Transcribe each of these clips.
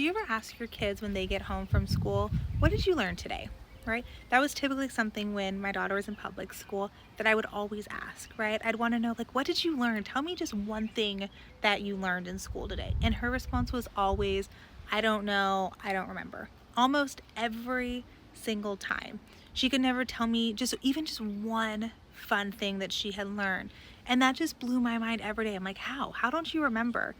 Do you ever ask your kids when they get home from school, what did you learn today? Right? That was typically something when my daughter was in public school that I would always ask, right? I'd want to know, like, what did you learn? Tell me just one thing that you learned in school today. And her response was always, I don't know, I don't remember. Almost every single time. She could never tell me even just one fun thing that she had learned. And that just blew my mind every day. I'm like, how? How don't you remember?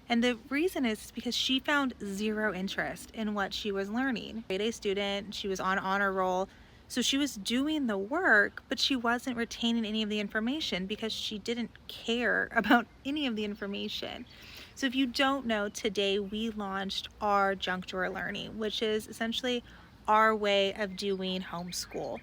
And the reason is because she found zero interest in what she was learning. Grade A student, she was on honor roll. So she was doing the work, but she wasn't retaining any of the information because she didn't care about any of the information. So if you don't know, today we launched our junk drawer learning, which is essentially our way of doing homeschool.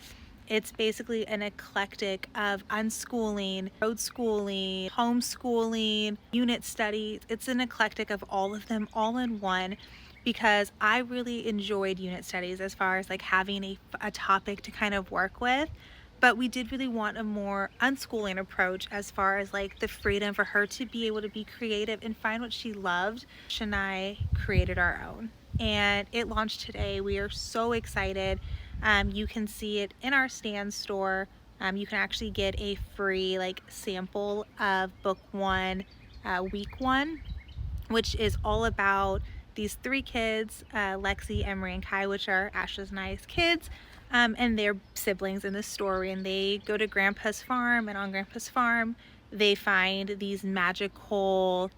It's basically an eclectic of unschooling, road schooling, homeschooling, unit studies. It's an eclectic of all of them all in one because I really enjoyed unit studies as far as like having a topic to kind of work with. But we did really want a more unschooling approach as far as like the freedom for her to be able to be creative and find what she loved. She and I created our own and it launched today. We are so excited. You can see it in our stand store. You can actually get a free like sample of book one, week one, which is all about these three kids, Lexi, Emery, and Kai, which are Ashley's and I's kids, and they're siblings in the story. And they go to Grandpa's farm, and on Grandpa's farm, they find these magical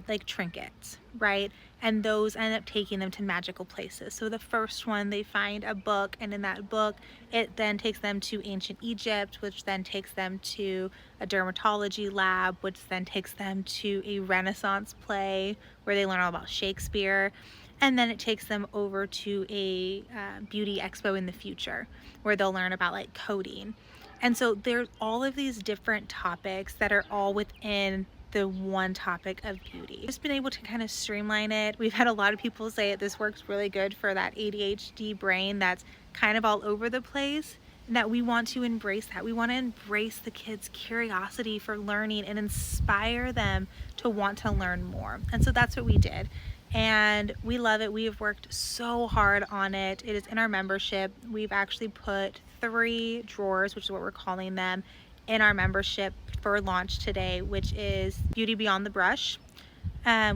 like trinkets, right? And those end up taking them to magical places. So the first one, they find a book, and in that book, it then takes them to ancient Egypt, which then takes them to a dermatology lab, which then takes them to a Renaissance play where they learn all about Shakespeare. And then it takes them over to a beauty expo in the future where they'll learn about like coding. And so there's all of these different topics that are all within the one topic of beauty. Just been able to kind of streamline it. We've had a lot of people say that this works really good for that ADHD brain that's kind of all over the place, and that we want to embrace that. We want to embrace the kids' curiosity for learning and inspire them to want to learn more. And so that's what we did. And we love it. We have worked so hard on it. It is in our membership. We've actually put 3 drawers, which is what we're calling them, in our membership for launch today, which is Beauty Beyond the Brush.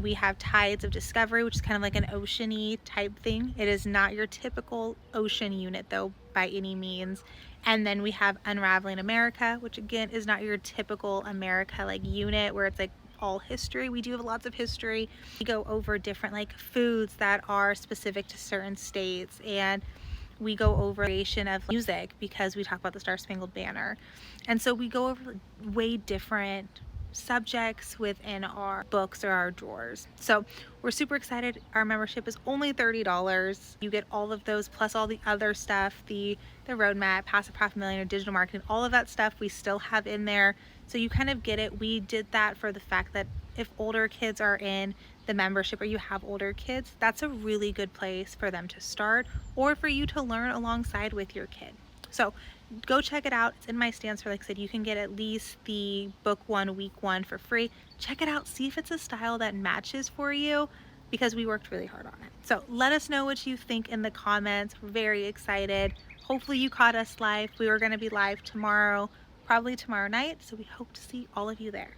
We have Tides of Discovery, which is kind of like an ocean-y type thing. It is not your typical ocean unit though by any means. And then we have Unraveling America, which again is not your typical America like unit where it's like all history. We do have lots of history. We go over different like foods that are specific to certain states, and we go over creation of music because we talk about the Star Spangled Banner. And so we go over way different subjects within our books or our drawers. So we're super excited. Our membership is only $30. You get all of those plus all the other stuff, the roadmap, Passive Profit Millionaire, digital marketing, all of that stuff we still have in there. So you kind of get it. We did that for the fact that if older kids are in the membership or you have older kids, that's a really good place for them to start or for you to learn alongside with your kid. So go check it out. It's in my stance for, like I said, you can get at least the book one, week one for free. Check it out. See if it's a style that matches for you because we worked really hard on it. So let us know what you think in the comments. We're very excited. Hopefully you caught us live. We were going to be live tomorrow, probably tomorrow night. So we hope to see all of you there.